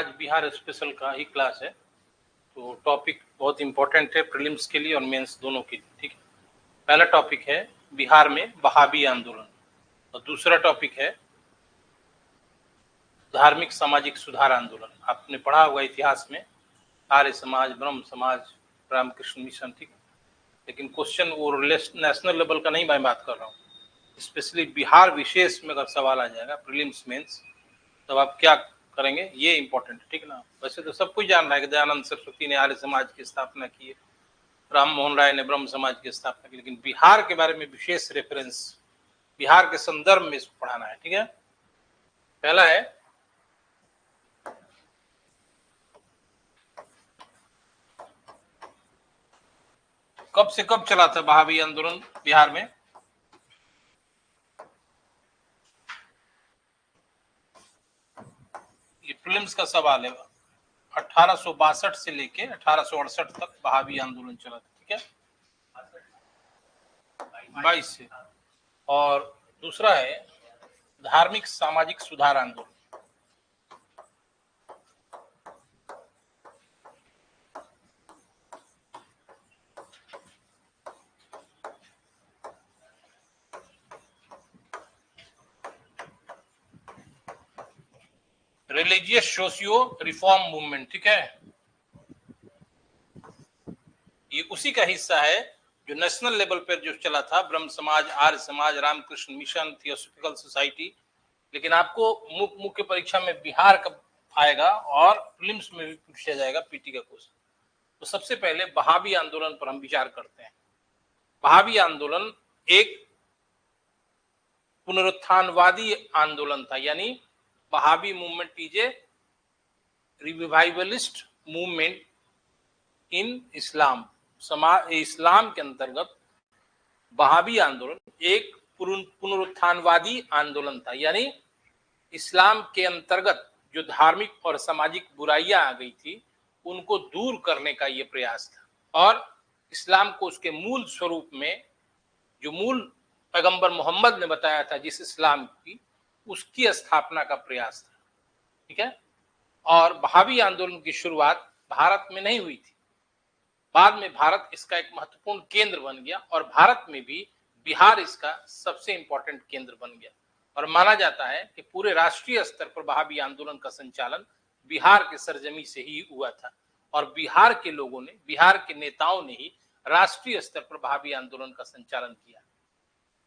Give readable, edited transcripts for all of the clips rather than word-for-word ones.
आज बिहार स्पेशल का ही क्लास है, तो टॉपिक बहुत इंपॉर्टेंट है प्रीलिम्स के लिए और मेंस दोनों के लिए। ठीक है, पहला टॉपिक है बिहार में वहाबी आंदोलन और दूसरा टॉपिक है धार्मिक सामाजिक सुधार आंदोलन। आपने पढ़ा होगा इतिहास में आर्य समाज, ब्रह्म समाज, रामकृष्ण मिशन। ठीक है, लेकिन क्वेश्चन वो नेशनल लेवल का नहीं मैं बात कर रहा हूँ, स्पेशली बिहार विशेष में अगर सवाल आ जाएगा प्रीलिम्स मेंस तब आप क्या करेंगे, ये इंपॉर्टेंट है। ठीक है ना, वैसे तो सब कुछ जान रहा है कि दयानंद सरस्वती ने आर्य समाज की स्थापना की है, राम मोहन राय ने ब्रह्म समाज की स्थापना की, लेकिन बिहार के बारे में विशेष रेफरेंस बिहार के संदर्भ में इसको पढ़ाना है। ठीक है, पहला है कब से कब चला था वहाबी आंदोलन बिहार में। ये प्रीलिम्स का सवाल है। 1862 से लेके 1868 तक वहाबी आंदोलन चला था। ठीक है, 22 से। और दूसरा है धार्मिक सामाजिक सुधार आंदोलन। Religious socio reform movement. ठीक है, ये उसी का हिस्सा है जो नेशनल लेवल पर जो चला था, ब्रह्म समाज, Arya Samaj, Ramakrishna mission, theosophical society. लेकिन आपको मुख्य परीक्षा में बिहार का आएगा और प्रीलिम्स में भी पूछा जाएगा पीटी का क्वेश्चन। तो सबसे पहले वहाबी आंदोलन पर हम विचार करते हैं। वहाबी आंदोलन एक पुनरुत्थानवादी आंदोलन था, यानी Wahhabi movement is a revivalist movement in Islam. Islam के अंतर्गत वहाबी आंदोलन एक पुनरुत्थानवादी आंदोलन था, यानी इस्लाम के अंतर्गत जो धार्मिक और सामाजिक बुराइयां आ गई थी उनको दूर करने का ये प्रयास था और इस्लाम को उसके मूल स्वरूप में, जो मूल पैगंबर मोहम्मद ने बताया था जिस इस्लाम की, उसकी स्थापना का प्रयास था। ठीक है, और वहाबी आंदोलन की शुरुआत भारत में नहीं हुई थी, बाद में भारत इसका एक महत्वपूर्ण केंद्र बन गया और भारत में भी बिहार इसका सबसे इंपॉर्टेंट केंद्र बन गया। और माना जाता है कि पूरे राष्ट्रीय स्तर पर वहाबी आंदोलन का संचालन बिहार के सरजमी से ही हुआ था और बिहार के लोगों ने, बिहार के नेताओं ने ही राष्ट्रीय स्तर पर वहाबी आंदोलन का संचालन किया।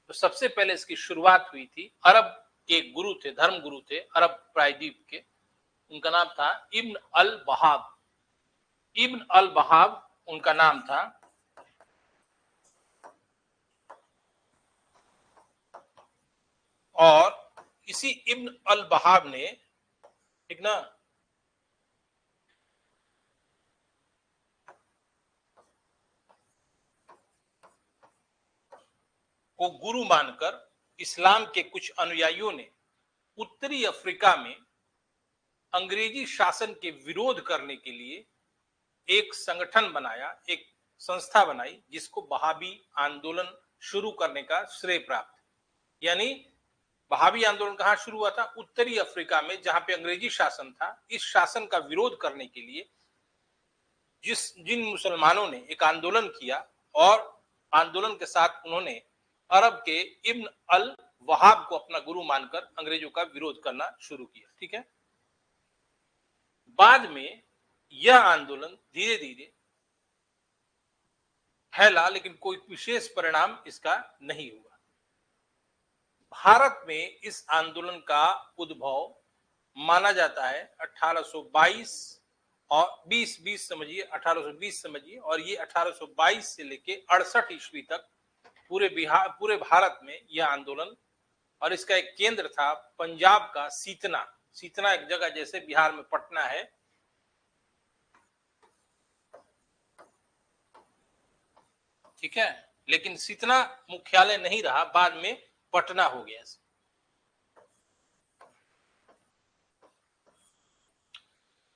तो सबसे पहले इसकी शुरुआत हुई थी, अरब के गुरु थे, धर्म गुरु थे अरब प्रायद्वीप के, उनका नाम था इब्न अल वहाब। इब्न अल वहाब उनका नाम था। और इसी इब्न अल वहाब ने, ठीक ना, को गुरु मानकर इस्लाम के कुछ अनुयायियों ने उत्तरी अफ्रीका में अंग्रेजी शासन के विरोध करने के लिए एक संगठन बनाया, एक संस्था बनाई जिसको वहाबी आंदोलन शुरू करने का श्रेय प्राप्त। यानी वहाबी आंदोलन कहां शुरू हुआ था? उत्तरी अफ्रीका में, जहां पे अंग्रेजी शासन था। इस शासन का विरोध करने के लिए जिन मुसलमानों ने एक आंदोलन किया और आंदोलन के साथ उन्होंने अरब के इब्न अल वहाब को अपना गुरु मानकर अंग्रेजों का विरोध करना शुरू किया। ठीक है, बाद में यह आंदोलन धीरे धीरे फैला, लेकिन कोई विशेष परिणाम इसका नहीं हुआ। भारत में इस आंदोलन का उद्भव माना जाता है 1822 और 20 समझिए, 1820 समझिए, और ये 1822 से लेके 68 ईस्वी तक पूरे भारत में यह आंदोलन, और इसका एक केंद्र था पंजाब का सीतना। सीतना एक जगह जैसे बिहार में पटना है, ठीक है, लेकिन सीतना मुख्यालय नहीं रहा, बाद में पटना हो गया।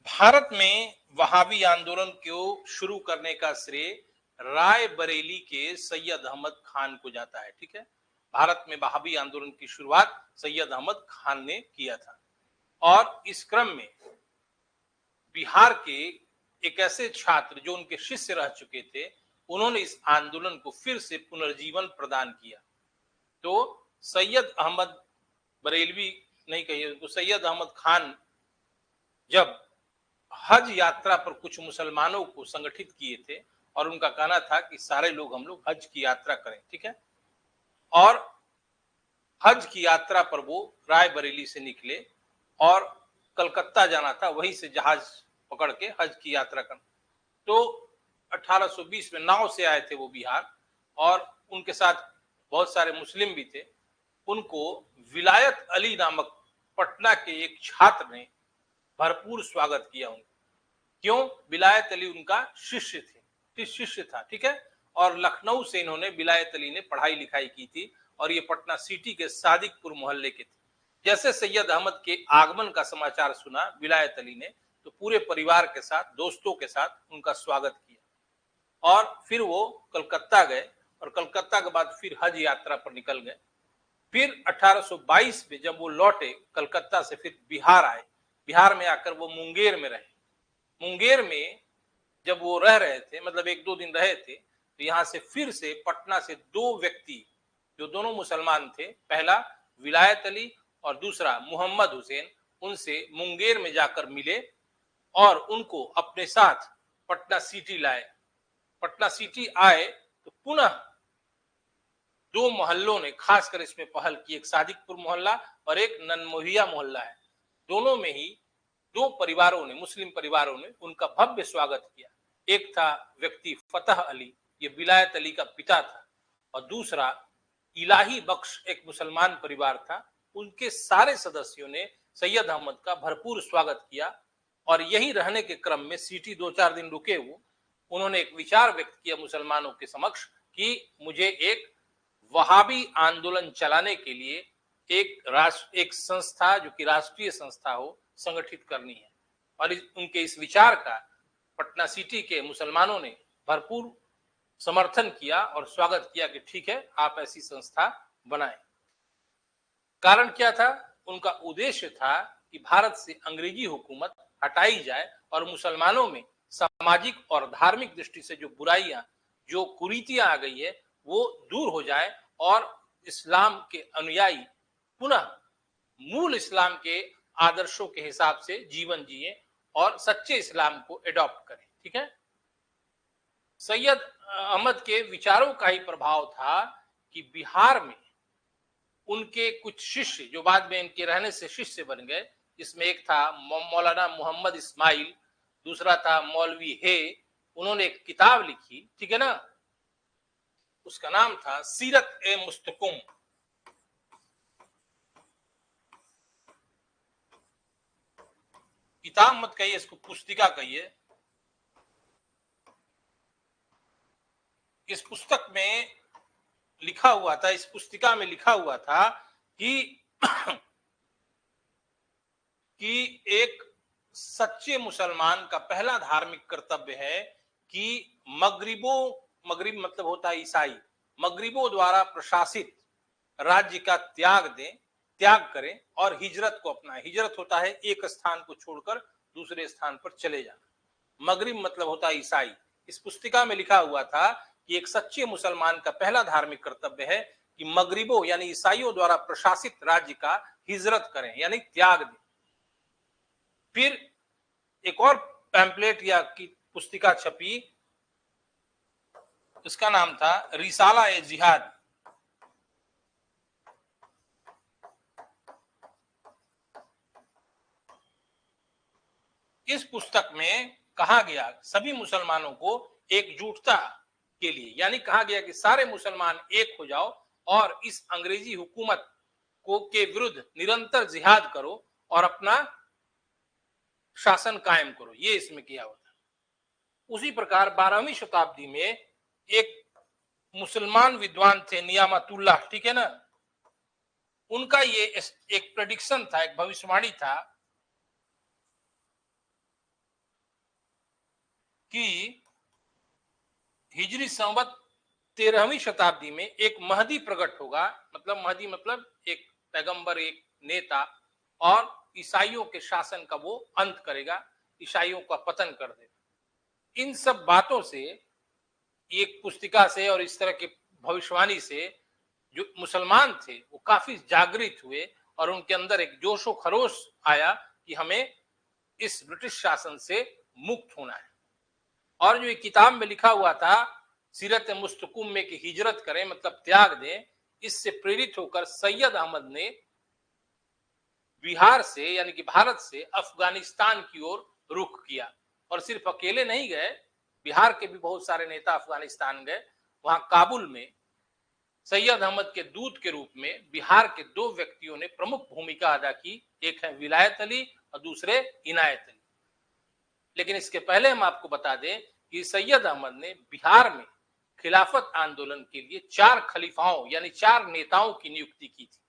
भारत में वहाबी आंदोलन को शुरू करने का श्रेय राय बरेली के सैयद अहमद खान को जाता है। ठीक है, भारत में वहाबी आंदोलन की शुरुआत सैयद अहमद खान ने किया था और इस क्रम में बिहार के एक ऐसे छात्र जो उनके शिष्य रह चुके थे, उन्होंने इस आंदोलन को फिर से पुनर्जीवन प्रदान किया। तो सैयद अहमद बरेलवी नहीं कहिए तो सैयद अहमद खान जब हज यात्रा पर कुछ मुसलमानों को संगठित किए थे और उनका कहना था कि सारे लोग हम लोग हज की यात्रा करें, ठीक है, और हज की यात्रा पर वो रायबरेली से निकले और कलकत्ता जाना था, वहीं से जहाज पकड़ के हज की यात्रा करना। तो 1820 में नाव से आए थे वो बिहार, और उनके साथ बहुत सारे मुस्लिम भी थे। उनको विलायत अली नामक पटना के एक छात्र ने भरपूर स्वागत किया उनको। क्यों? विलायत अली उनका शिष्य था, ठीक है, और लखनऊ से इन्होंने विलायत अली ने पढ़ाई लिखाई की थी और ये पटना सिटी के सादिकपुर मोहल्ले के थे। जैसे सैयद अहमद के आगमन का समाचार सुना विलायत अली ने, तो पूरे परिवार के साथ, दोस्तों के साथ उनका स्वागत किया और फिर वो कलकत्ता गए और कलकत्ता के बाद फिर हज यात्रा पर निकल गए। फिर 1822 में जब वो लौटे कलकत्ता से, फिर बिहार आए। बिहार में आकर वो मुंगेर में रहे। मुंगेर में जब वो रह रहे थे, मतलब 1-2 दिन रहे थे, तो यहाँ से फिर से पटना से 2 व्यक्ति जो दोनों मुसलमान थे, पहला विलायत अली और दूसरा मोहम्मद हुसैन, उनसे मुंगेर में जाकर मिले और उनको अपने साथ पटना सिटी लाए। पटना सिटी आए तो पुनः 2 मोहल्लों ने खासकर इसमें पहल की, एक सादिकपुर मोहल्ला और एक ननमोहिया मोहल्ला है। दोनों में ही 2 परिवारों ने, मुस्लिम परिवारों ने उनका भव्य स्वागत किया। एक था व्यक्ति फतह अली, ये विलायत अली का पिता था, और दूसरा इलाही बख्श एक मुसलमान परिवार था। उनके सारे सदस्यों ने सैयद अहमद का भरपूर स्वागत किया और यही रहने के क्रम में सिटी 2-4 दिन रुके वो, उन्होंने एक विचार व्यक्त किया मुसलमानों के समक्ष कि मुझे एक वहाबी आंदोलन चलाने के लिए एक संस्था जो कि राष्ट्रीय संस्था हो संगठित करनी है। और उनके इस विचार का पटना सिटी के मुसलमानों ने भरपूर समर्थन किया और स्वागत किया कि ठीक है, आप ऐसी संस्था बनाएं। कारण क्या था? उनका उद्देश्य था कि भारत से अंग्रेजी हुकूमत हटाई जाए और मुसलमानों में सामाजिक और धार्मिक दृष्टि से जो बुराइयां, जो कुरीतियां आ गई है, वो दूर हो जाए और इस्लाम के अनुयायी पुनः मूल इस्लाम के आदर्शों के हिसाब से जीवन जिए और सच्चे इस्लाम को एडॉप्ट करें, ठीक है। सैयद अहमद के विचारों का ही प्रभाव था कि बिहार में उनके कुछ शिष्य जो बाद में इनके रहने से शिष्य बन गए, जिसमें एक था मौलाना मोहम्मद इस्माइल, दूसरा था मौलवी है। उन्होंने एक किताब लिखी, ठीक है ना, उसका नाम था सीरत ए मुस्तकुम। किताब मत कहिए, इसको पुस्तिका कहिए। इस पुस्तक में लिखा हुआ था, इस पुस्तिका में लिखा हुआ था कि एक सच्चे मुसलमान का पहला धार्मिक कर्तव्य है कि मगरिब मतलब होता है ईसाई, मगरिबों द्वारा प्रशासित राज्य का त्याग करें और हिजरत को अपनाएं। हिजरत होता है एक स्थान को छोड़कर दूसरे स्थान पर चले जाना। मगरिब मतलब होता है ईसाई। इस पुस्तिका में लिखा हुआ था कि एक सच्चे मुसलमान का पहला धार्मिक कर्तव्य है कि मगरिबों यानी ईसाइयों द्वारा प्रशासित राज्य का हिजरत करें, यानी त्याग दें। फिर एक और पैम्पलेट या की पुस्तिका छपी, इसका नाम था रिसाला ए जिहाद। इस पुस्तक में कहा गया सभी मुसलमानों को एकजुटता के लिए, यानी कहा गया कि सारे मुसलमान एक हो जाओ और इस अंग्रेजी हुकूमत को के विरुद्ध निरंतर जिहाद करो और अपना शासन कायम करो। ये इसमें किया हुआ था। उसी प्रकार 12वीं शताब्दी में एक मुसलमान विद्वान थे नियामतुल्लाह, ठीक है ना, उनका ये एक प्रेडिक्शन था, एक भविष्यवाणी था कि हिजरी संवत 13वीं शताब्दी में एक महदी प्रकट होगा। मतलब महदी मतलब एक पैगंबर, एक नेता, और ईसाइयों के शासन का वो अंत करेगा। ईसाइयों का पतन कर देगा। इन सब बातों से, एक पुस्तिका से और इस तरह की भविष्यवाणी से जो मुसलमान थे वो काफी जागृत हुए और उनके अंदर एक जोशो खरोश आया कि हमें इस ब्रिटिश शासन से मुक्त होना है। और जो ये किताब में लिखा हुआ था सीरत मुस्तकुम में कि हिजरत करें मतलब त्याग दें, इससे प्रेरित होकर सैयद अहमद ने बिहार से यानी कि भारत से अफगानिस्तान की ओर रुख किया। और सिर्फ अकेले नहीं गए, बिहार के भी बहुत सारे नेता अफगानिस्तान गए। वहां काबुल में सैयद अहमद के दूत के रूप में बिहार के दो व्यक्तियों ने प्रमुख भूमिका अदा की, एक है विलायत अली और दूसरे इनायत अली। लेकिन इसके पहले हम आपको बता दें कि सैयद अहमद ने बिहार में खिलाफत आंदोलन के लिए 4 खलीफाओं यानी 4 नेताओं की नियुक्ति की थी।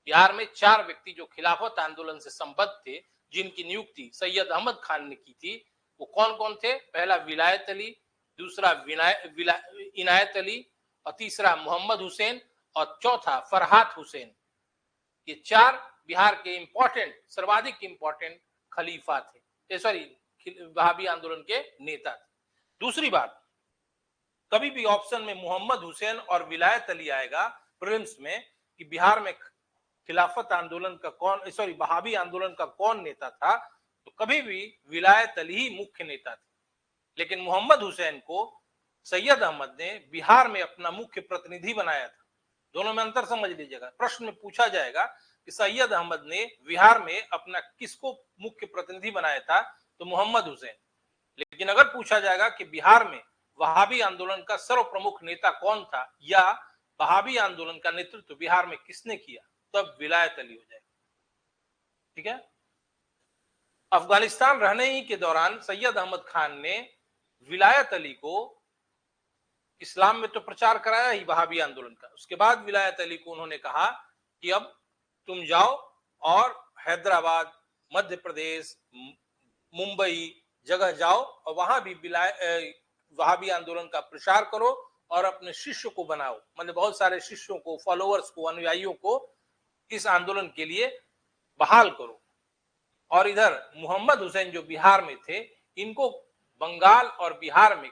बिहार में 4 व्यक्ति जो खिलाफत आंदोलन से संबद्ध थे, जिनकी नियुक्ति सैयद अहमद खान ने की थी, वो कौन कौन थे? पहला विलायत अली, दूसरा इनायत अली और तीसरा मोहम्मद हुसैन और चौथा फरहात हुसैन। ये 4 बिहार के इंपॉर्टेंट, सर्वाधिक इंपॉर्टेंट खलीफा थे, सॉरी वहाबी आंदोलन के नेता थे। दूसरी बात, कभी भी ऑप्शन में मोहम्मद हुसैन और विलायत अली आएगा प्रीलिम्स में कि बिहार में खिलाफत आंदोलन का कौन, सॉरी वहाबी आंदोलन का कौन नेता था, तो कभी भी विलायत अली ही मुख्य नेता थे। लेकिन मोहम्मद हुसैन को सैयद अहमद ने बिहार में अपना मुख्य प्रतिनिधि बनाया था। दोनों में अंतर समझ लीजिएगा। प्रश्न में पूछा जाएगा कि सैयद अहमद ने बिहार में अपना किसको मुख्य प्रतिनिधि बनाया था, तो मोहम्मद हुसैन। लेकिन अगर पूछा जाएगा कि बिहार में वहाबी आंदोलन का सर्व प्रमुख नेता कौन था या वहाबी आंदोलन का नेतृत्व बिहार में किसने किया, तब विलायत अली हो जाएगा। ठीक है। अफगानिस्तान रहने ही के दौरान सैयद अहमद खान ने विलायत अली को इस्लाम में तो प्रचार कराया ही वहाबी आंदोलन का। उसके बाद विलायत अली को उन्होंने कहा कि अब तुम जाओ और हैदराबाद, मध्य प्रदेश, मुंबई जगह जाओ और वहां भी वहाबी आंदोलन का प्रचार करो और अपने शिष्य को बनाओ, मतलब बहुत सारे शिष्यों को, फॉलोअर्स को, अनुयायियों को इस आंदोलन के लिए बहाल करो। और इधर मोहम्मद हुसैन जो बिहार में थे, इनको बंगाल और बिहार में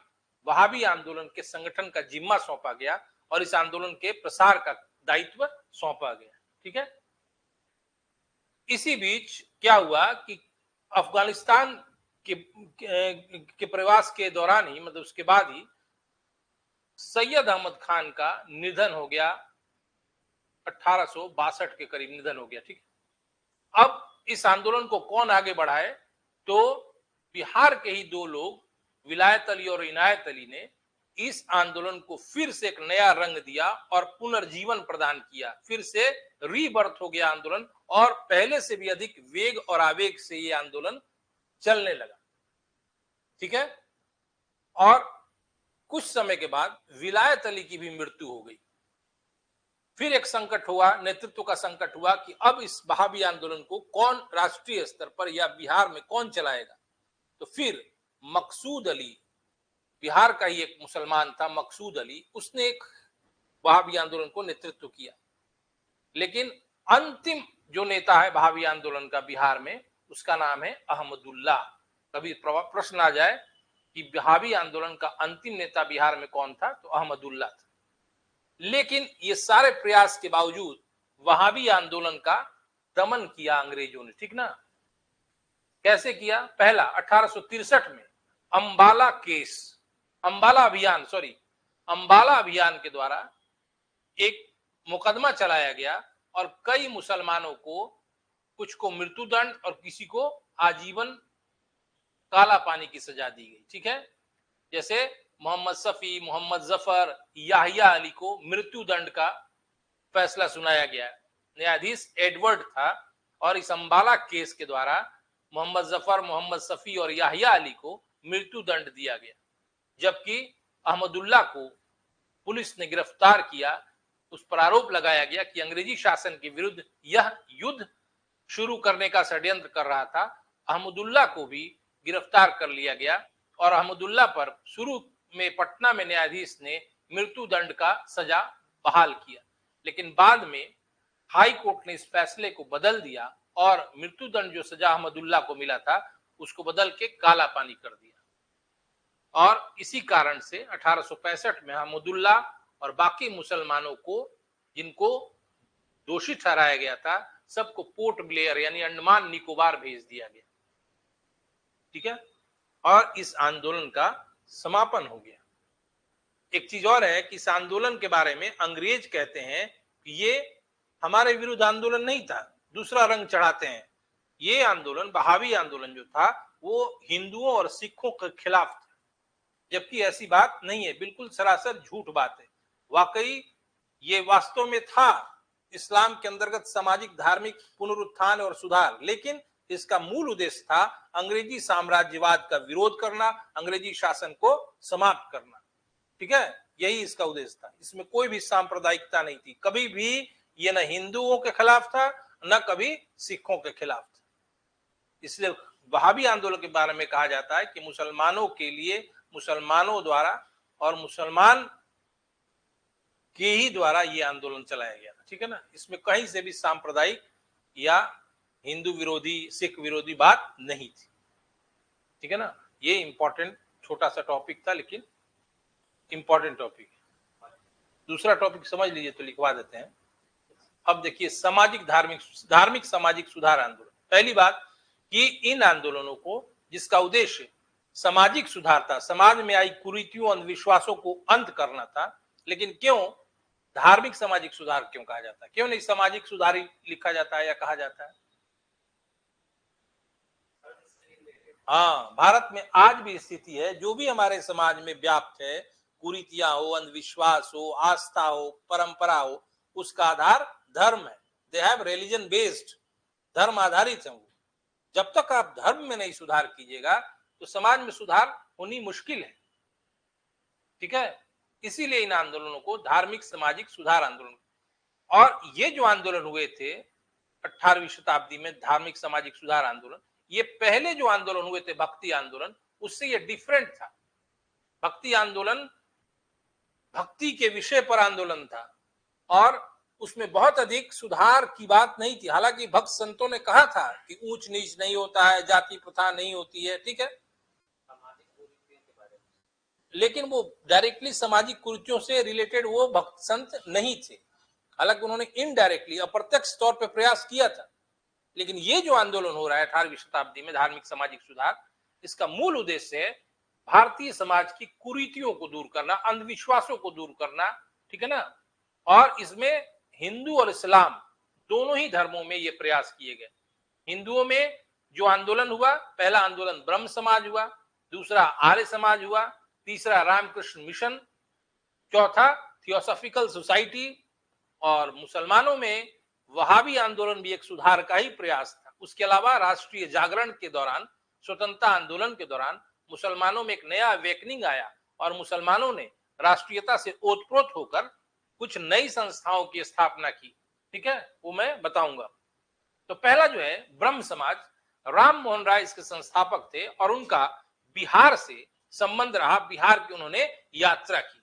वहाबी आंदोलन के संगठन का जिम्मा सौंपा गया और इस आंदोलन के प्रसार का दायित्व सौंपा गया। ठीक है। इसी बीच क्या हुआ कि अफगानिस्तान के प्रवास के दौरान ही, मतलब उसके बाद ही सैयद अहमद खान का निधन हो गया। 1862 के करीब निधन हो गया। ठीक है। अब इस आंदोलन को कौन आगे बढ़ाए, तो बिहार के ही 2 लोग विलायत अली और इनायत अली ने इस आंदोलन को फिर से एक नया रंग दिया और पुनर्जीवन प्रदान किया। फिर से रीबर्थ हो गया आंदोलन और पहले से भी अधिक वेग और आवेग से ये आंदोलन चलने लगा। ठीक है। और कुछ समय के बाद विलायत अली की भी मृत्यु हो गई। फिर एक संकट हुआ, नेतृत्व का संकट हुआ कि अब इस वहाबी आंदोलन को कौन राष्ट्रीय स्तर पर या बिहार में कौन चलाएगा। तो फिर मकसूद अली, बिहार का ही एक मुसलमान था मकसूद अली, उसने एक वहाबी आंदोलन को नेतृत्व किया। लेकिन अंतिम जो नेता है वहाबी आंदोलन का बिहार में, उसका नाम है अहमदुल्ला। कभी प्रश्न आ जाए कि वहाबी आंदोलन का अंतिम नेता बिहार में कौन था, तो अहमदुल्ला था। लेकिन ये सारे प्रयास के बावजूद वहाबी आंदोलन का दमन किया अंग्रेजों ने। ठीक ना। कैसे किया? पहला 1863 में अंबाला केस, अंबाला अभियान के द्वारा एक मुकदमा चलाया गया और कई मुसलमानों को, कुछ को मृत्युदंड और किसी को आजीवन काला पानी की सजा दी गई। ठीक है। जैसे मोहम्मद सफी, मोहम्मद जफर, याहिया अली को मृत्युदंड का फैसला सुनाया गया। न्यायाधीश एडवर्ड था और इस अंबाला केस के द्वारा मोहम्मद जफर, मोहम्मद सफी और याहिया अली को मृत्युदंड दिया गया। जबकि अहमदुल्ला को पुलिस ने गिरफ्तार किया। उस पर आरोप लगाया गया कि अंग्रेजी शासन के विरुद्ध यह युद्ध शुरू करने का षड्यंत्र कर रहा था। अहमदुल्ला को भी गिरफ्तार कर लिया गया और अहमदुल्ला पर शुरू में पटना में न्यायाधीश ने मृत्युदंड का सजा बहाल किया। लेकिन बाद में हाई कोर्ट ने इस फैसले को बदल दिया और मृत्युदंड जो सजा अहमदुल्ला को मिला था उसको बदल के काला पानी कर दिया। और इसी कारण से 1865 में अहमदुल्ला और बाकी मुसलमानों को, जिनको दोषी ठहराया गया था, सबको पोर्ट ब्लेयर यानी अंडमान निकोबार भेज दिया गया। ठीक है, और इस आंदोलन का समापन हो गया। एक चीज और है कि इस आंदोलन के बारे में अंग्रेज कहते हैं कि ये हमारे विरुद्ध आंदोलन नहीं था, दूसरा रंग चढ़ाते हैं। ये आंदोलन, बहावी आंदोलन जो था, वो हिंदुओं और सिखों के खिलाफ था, जबकि ऐसी बात नहीं है, बिल्कुल सरासर झूठ बात है। वाकई ये वास्तव में था इस्लाम के अंतर्गत सामाजिक धार्मिक पुनरुत्थान और सुधार, लेकिन इसका मूल उद्देश्य था अंग्रेजी साम्राज्यवाद का विरोध करना, अंग्रेजी शासन को समाप्त करना। ठीक है, यही इसका उद्देश्य था। इसमें कोई भी सांप्रदायिकता नहीं थी, कभी भी ये न हिंदुओं के खिलाफ था न कभी सिखों के खिलाफ था। इसलिए वहाबी आंदोलन के बारे में कहा जाता है कि मुसलमानों के लिए, मुसलमानों द्वारा और मुसलमान के ही द्वारा ये आंदोलन चलाया गया। ठीक है ना, इसमें कहीं से भी सांप्रदायिक या हिंदू विरोधी, सिख विरोधी बात नहीं थी। ठीक है ना, ये इंपॉर्टेंट छोटा सा टॉपिक था, लेकिन इंपॉर्टेंट टॉपिक। दूसरा टॉपिक समझ लीजिए तो लिखवा देते हैं। अब देखिए, सामाजिक धार्मिक सामाजिक सुधार आंदोलन। पहली बात कि इन आंदोलनों को, जिसका उद्देश्य सामाजिक सुधार था, समाज में आई कुरीतियों, अंधविश्वासों को अंत करना था। लेकिन क्यों धार्मिक सामाजिक सुधार क्यों कहा जाता है, क्यों नहीं सामाजिक सुधार ही लिखा जाता है या कहा जाता है? हाँ, भारत में आज भी स्थिति है, जो भी हमारे समाज में व्याप्त है, कुरीतियां हो, अंधविश्वास हो, आस्था हो, परंपरा हो, उसका आधार धर्म है। दे हैव रिलीजन बेस्ड, धर्म आधारित है वो। जब तक आप धर्म में नहीं सुधार कीजिएगा तो समाज में सुधार होनी मुश्किल है। ठीक है, इसीलिए इन आंदोलनों को धार्मिक सामाजिक सुधार आंदोलन, और ये जो आंदोलन हुए थे 18वीं शताब्दी में, धार्मिक सामाजिक सुधार आंदोलन, ये पहले जो आंदोलन हुए थे भक्ति आंदोलन, उससे ये डिफरेंट था। भक्ति आंदोलन भक्ति के विषय पर आंदोलन था और उसमें बहुत अधिक सुधार की बात नहीं थी। हालांकि भक्त संतों ने कहा था कि ऊंच नीच नहीं होता है, जाति प्रथा नहीं होती है। ठीक है, लेकिन वो डायरेक्टली सामाजिक कुरीतियों से रिलेटेड वो भक्त संत नहीं थे। हालांकि उन्होंने इनडायरेक्टली, अप्रत्यक्ष तौर पे प्रयास किया था। लेकिन ये जो आंदोलन हो रहा है 18वीं शताब्दी में, धार्मिक सामाजिक सुधार, इसका मूल उद्देश्य है भारतीय समाज की कुरीतियों को दूर करना, अंधविश्वासों को दूर करना। ठीक है ना, और इसमें हिंदू और इस्लाम दोनों ही धर्मों में ये प्रयास किए गए। हिंदुओं में जो आंदोलन हुआ, पहला आंदोलन ब्रह्म समाज हुआ, दूसरा आर्य समाज हुआ, तीसरा रामकृष्ण मिशन, चौथा थियोसॉफिकल सोसाइटी, और मुसलमानों में वहाबी आंदोलन भी एक सुधार का ही प्रयास था। उसके अलावा राष्ट्रीय जागरण के दौरान, स्वतंत्रता आंदोलन के दौरान मुसलमानों में एक नया अवेकनिंग आया और मुसलमानों ने राष्ट्रीयता से ओतप्रोत होकर कुछ नई संस्थाओं की स्थापना की। ठीक है, वो मैं बताऊंगा। तो पहला जो है ब्रह्म समाज, राम मोहन राय इसके संस्थापक थे और उनका बिहार से संबंध रहा, बिहार की उन्होंने यात्रा की।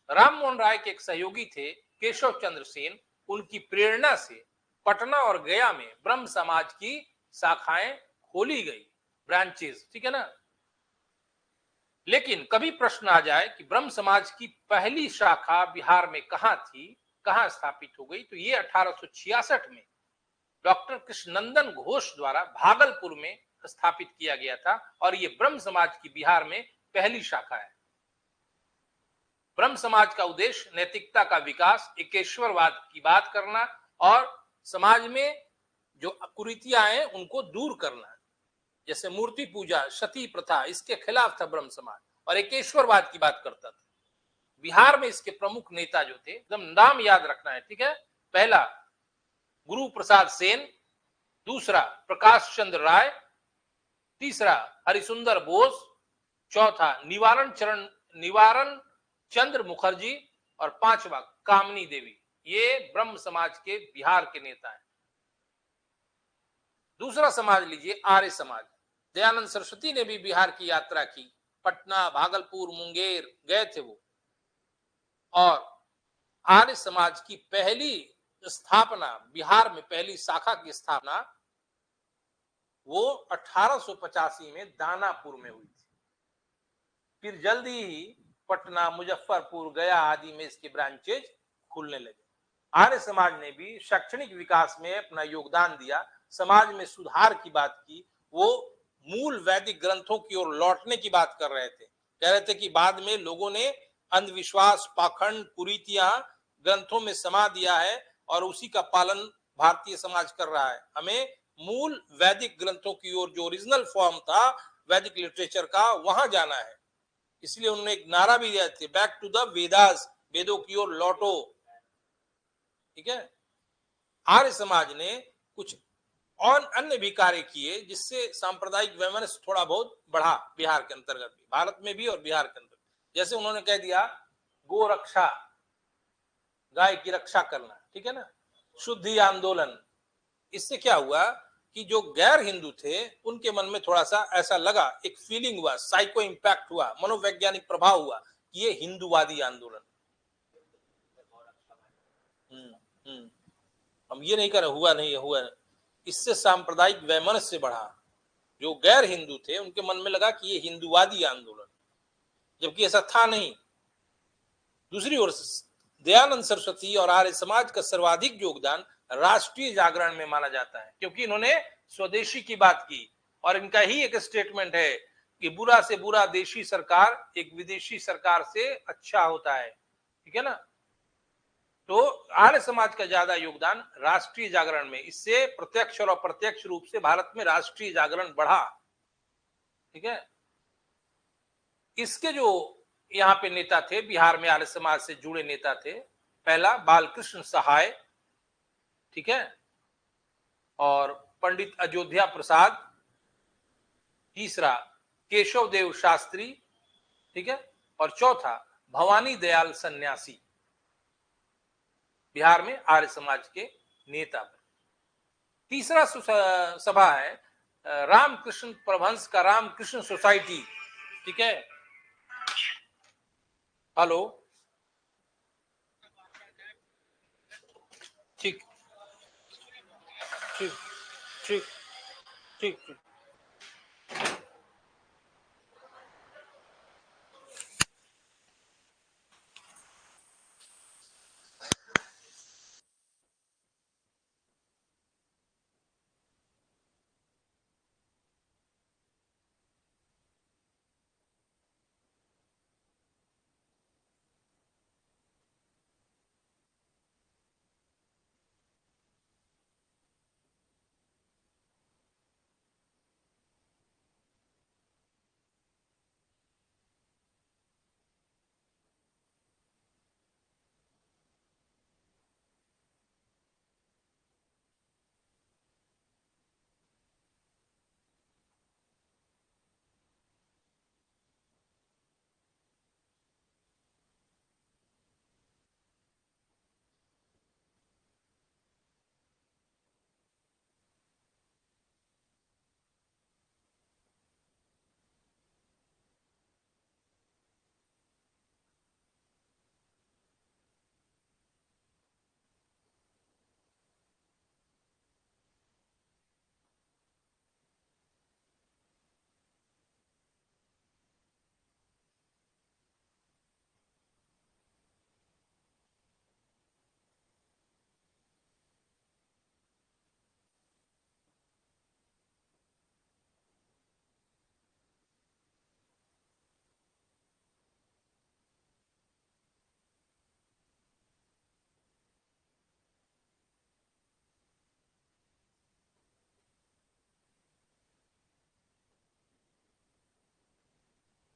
राम मोहन राय के एक सहयोगी थे केशव चंद्र सेन, उनकी प्रेरणा से पटना और गया में ब्रह्म समाज की शाखाएं खोली गई, ब्रांचेस। ठीक है ना, लेकिन कभी प्रश्न आ जाए कि ब्रह्म समाज की पहली शाखा बिहार में कहां थी, कहां स्थापित हो गई, तो ये 1866 में डॉक्टर कृष्णनंदन घोष द्वारा भागलपुर में स्थापित किया गया था और ये ब्रह्म समाज की बिहार में पहली शाखा है। ब्रह्म समाज का उद्देश्य नैतिकता का विकास, एकेश्वरवाद की बात करना और समाज में जो कुरीतियां हैं उनको दूर करना। जैसे मूर्ति पूजा, सती प्रथा, इसके खिलाफ था ब्रह्म समाज और एकेश्वरवाद की बात करता था। बिहार में इसके प्रमुख नेता जो थे, एकदम नाम याद रखना है। ठीक है, पहला गुरु प्रसाद सेन, दूसरा प्रकाश चंद्र राय, तीसरा हरिसुंदर बोस, चौथा निवारण चंद्र मुखर्जी और पांचवा कामनी देवी। ये ब्रह्म समाज के बिहार के नेता हैं। दूसरा समाज लीजिए आर्य समाज। दयानंद सरस्वती ने भी बिहार की यात्रा की, पटना, भागलपुर, मुंगेर गए थे वो। और आर्य समाज की पहली स्थापना, बिहार में पहली शाखा की स्थापना वो 1885 में दानापुर में हुई थी। फिर जल्दी ही पटना, मुजफ्फरपुर, गया आदि में इसके ब्रांचेज खुलने लगे। आर्य समाज ने भी शैक्षणिक विकास में अपना योगदान दिया, समाज में सुधार की बात की। वो मूल वैदिक ग्रंथों की ओर लौटने की बात कर रहे थे। कह रहे थे कि बाद में लोगों ने अंधविश्वास, पाखंड, कुरीतियां ग्रंथों में समा दिया है और उसी का पालन भारतीय समाज कर रहा है। हमें मूल वैदिक ग्रंथों की ओर, जो ओरिजिनल फॉर्म था वैदिक लिटरेचर का, वहां जाना है। इसलिए उन्होंने एक नारा भी दिया था, बैक टू द वेदास, वेदों की ओर लौटो। ठीक है। आर्य समाज ने कुछ और अन्य भी कार्य किए जिससे सांप्रदायिक वैमनस्य थोड़ा बहुत बढ़ा बिहार के अंतर्गत भी, भारत में भी और बिहार के अंतर्गत। जैसे उन्होंने कह दिया गो रक्षा, गाय की रक्षा करना, ठीक है ना, शुद्धि आंदोलन। इससे क्या हुआ कि जो गैर हिंदू थे उनके मन में थोड़ा सा ऐसा लगा, एक फीलिंग हुआ, साइको इंपैक्ट हुआ, मनोवैज्ञानिक प्रभाव हुआ कि ये हिंदूवादी आंदोलन। हम्म हम ये नहीं कर रहे हुआ नहीं हुआ, इससे सांप्रदायिक वैमनस्य बढ़ा। जो गैर हिंदू थे उनके मन में लगा कि ये हिंदूवादी आंदोलन, जबकि ऐसा था नहीं। दूसरी ओर दयानंद सरस्वती और आर्य समाज का सर्वाधिक योगदान राष्ट्रीय जागरण में माना जाता है, क्योंकि इन्होंने स्वदेशी की बात की। और इनका ही एक स्टेटमेंट है कि बुरा से बुरा देशी सरकार एक विदेशी सरकार से अच्छा होता है। ठीक है ना। तो आर्य समाज का ज्यादा योगदान राष्ट्रीय जागरण में, इससे प्रत्यक्ष और अप्रत्यक्ष रूप से भारत में राष्ट्रीय जागरण बढ़ा। ठीक है। इसके जो यहाँ पे नेता थे, बिहार में आर्य समाज से जुड़े नेता थे, पहला बालकृष्ण सहाय, ठीक है, और पंडित अयोध्या प्रसाद, तीसरा केशव देव शास्त्री, ठीक है, और चौथा भवानी दयाल सन्यासी, बिहार में आर्य समाज के नेता। तीसरा सभा है रामकृष्ण परमहंस का रामकृष्ण सोसाइटी। ठीक है। हेलो। ठीक ठीक ठीक ठीक ठीक।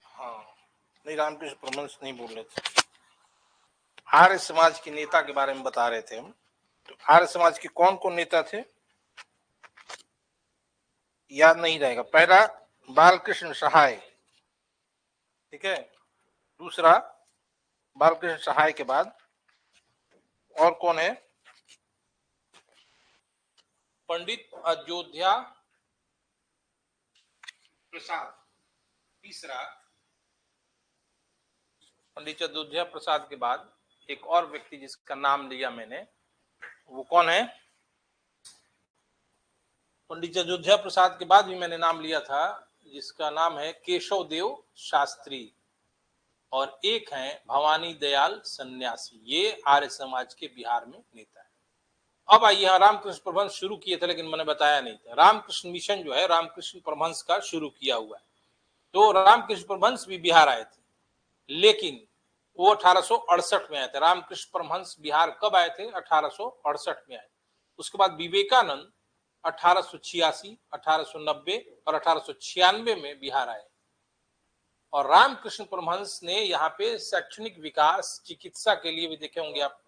हाँ, नहीं, रामकृष्ण परमहंस नहीं बोल रहे थे, आर्य समाज के नेता के बारे में बता रहे थे हम। तो आर्य समाज के कौन कौन नेता थे याद नहीं रहेगा। पहला बालकृष्ण सहाय, ठीक है, दूसरा बालकृष्ण सहाय के बाद और कौन है, पंडित अयोध्या प्रसाद, तीसरा पंडित अयोध्या प्रसाद के बाद एक और व्यक्ति जिसका नाम लिया मैंने, वो कौन है, पंडित अयोध्या प्रसाद के बाद भी मैंने नाम लिया था, जिसका नाम है केशव देव शास्त्री, और एक हैं भवानी दयाल सन्यासी। ये आर्य समाज के बिहार में नेता है। अब आइए, यहाँ रामकृष्ण परमहंस शुरू किए थे, लेकिन मैंने बताया नहीं था। रामकृष्ण मिशन जो है रामकृष्ण परमहंस का शुरू किया हुआ है। तो रामकृष्ण परमहंस भी बिहार आए थे, लेकिन वो 1868 में आए थे। रामकृष्ण परमहंस बिहार कब आए थे? 1868 में आए। उसके बाद विवेकानंद 1886, 1890 और 1896 में बिहार आए। और रामकृष्ण परमहंस ने यहाँ पे शैक्षणिक विकास, चिकित्सा के लिए भी देखे होंगे आप,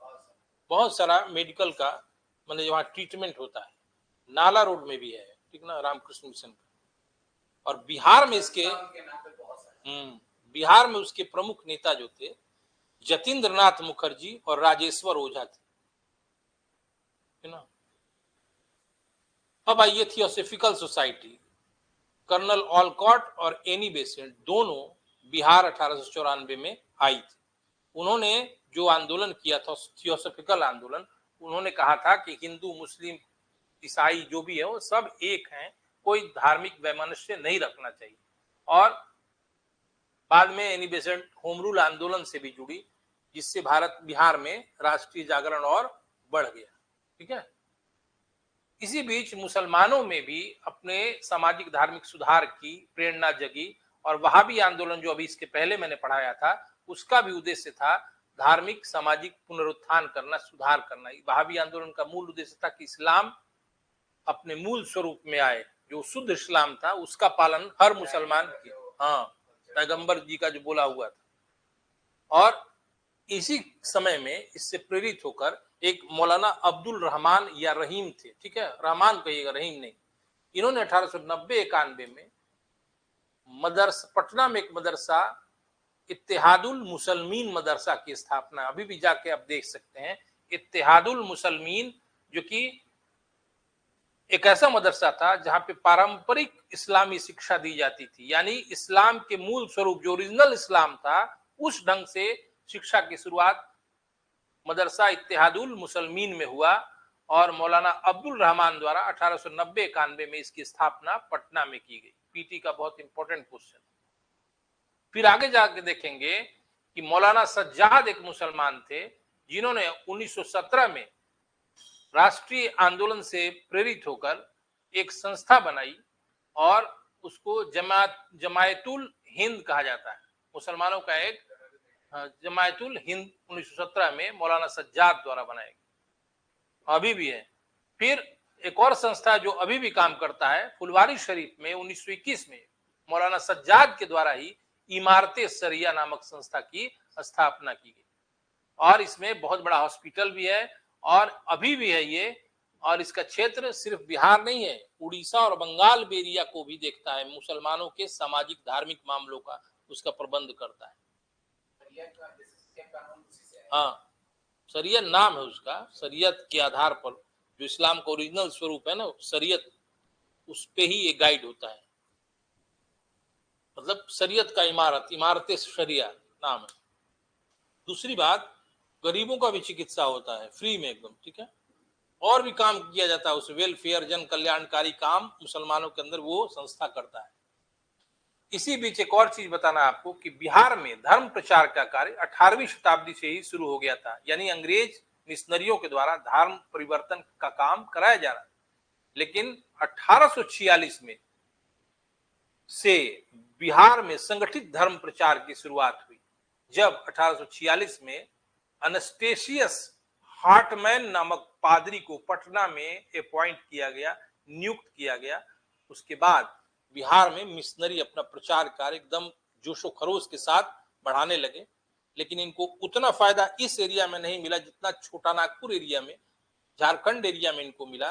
बहुत सारा मेडिकल का मतलब वहाँ ट्रीटमेंट होता है। नाला रोड में भी है, ठीक ना, रामकृष्ण मिशन का। और बिहार में इसके बिहार में उसके प्रमुख नेता जो थे जतीन्द्र नाथ मुखर्जी और राजेश्वर ओझा थे, है ना। अब आइए थियोसॉफिकल सोसाइटी। कर्नल ऑलकॉट और एनी बेसेंट दोनों बिहार 1894 में आई थी। उन्होंने जो आंदोलन किया था थियोसॉफिकल आंदोलन, उन्होंने कहा था कि हिंदू, मुस्लिम, ईसाई जो भी है वो सब एक हैं, कोई धार्मिक वैमनस्य नहीं रखना चाहिए। और बाद में एनी बेसेंट होम रूल आंदोलन से भी जुड़ी, जिससे बिहार में राष्ट्रीय जागरण और बढ़ गया, ठीक है। इसी बीच मुसलमानों में भी अपने सामाजिक धार्मिक सुधार की प्रेरणा जगी, और वहाबी आंदोलन जो अभी इसके पहले मैंने पढ़ाया था, उसका भी उद्देश्य था धार्मिक सामाजिक पुनरुत्थान करना, सुधार करना। वहाबी आंदोलन का मूल उद्देश्य था कि इस्लाम अपने मूल स्वरूप में आए, जो शुद्ध इस्लाम था उसका पालन हर मुसलमान की, हाँ, पैगंबर जी का जो बोला हुआ था। और इसी समय में इससे प्रेरित होकर एक मौलाना अब्दुल रहमान या रहीम थे, ठीक है, रहमान कहिएगा, रहीम नहीं। इन्होंने 1890-91 में पटना में एक मदरसा, इत्तेहादुल मुसलमीन मदरसा की स्थापना, अभी भी जाके आप देख सकते हैं, इत्तेहादुल मुसलमीन, जो कि एक ऐसा मदरसा था जहां पे पारंपरिक इस्लामी शिक्षा दी जाती थी, यानी इस्लाम के मूल स्वरूप जो ओरिजिनल इस्लाम था उस ढंग से शिक्षा की शुरुआत मदरसा इत्तेहादुल मुसलमीन में हुआ। और मौलाना अब्दुल रहमान द्वारा 1890-91 में इसकी स्थापना पटना में की गई। पीटी का बहुत इंपॉर्टेंट क्वेश्चन। फिर आगे जाके देखेंगे कि मौलाना सज्जाद एक मुसलमान थे, जिन्होंने 1917 में राष्ट्रीय आंदोलन से प्रेरित होकर एक संस्था बनाई, और उसको जमायतुल हिंद कहा जाता है, मुसलमानों का एक जमायतुल हिंद 1917 में मौलाना सज्जाद द्वारा बनाया गया, अभी भी है। फिर एक और संस्था जो अभी भी काम करता है फुलवारी शरीफ में 1921 में मौलाना सज्जाद के द्वारा ही इमारते सरिया नामक संस्था की स्थापना की गई। और इसमें बहुत बड़ा हॉस्पिटल भी है, और अभी भी है ये। और इसका क्षेत्र सिर्फ बिहार नहीं है, उड़ीसा और बंगाल एरिया को भी देखता है, मुसलमानों के सामाजिक धार्मिक मामलों का उसका प्रबंध करता है। हाँ, शरीयत नाम है उसका, शरीयत के आधार पर जो इस्लाम का ओरिजिनल स्वरूप है ना शरीयत, उस पे ही ये गाइड होता है, मतलब शरीयत का इमारत शरिया नाम है। दूसरी बात, गरीबों का भी चिकित्सा होता है फ्री में एकदम, ठीक है। और भी काम किया जाता है उस वेलफेयर, जन कल्याणकारी काम मुसलमानों के अंदर वो संस्था करता है। इसी बीच एक और चीज बताना आपको कि बिहार में धर्म प्रचार का कार्य 18वीं शताब्दी से ही शुरू हो गया था, यानी अंग्रेज मिशनरियों के द्वारा धर्म परिवर्तन का काम कराया जा रहा था। लेकिन 1846 में से बिहार में संगठित धर्म प्रचार की शुरुआत हुई, जब 1846 में अनस्टेशियस हार्टमैन नामक पादरी को पटना में अपॉइंट किया गया, नियुक्त किया गया। उसके बाद बिहार में मिशनरी अपना प्रचार कार्य एकदम जोशो खरोश के साथ बढ़ाने लगे, लेकिन इनको उतना फायदा इस एरिया में नहीं मिला जितना छोटा नागपुर एरिया में, झारखंड एरिया में इनको मिला।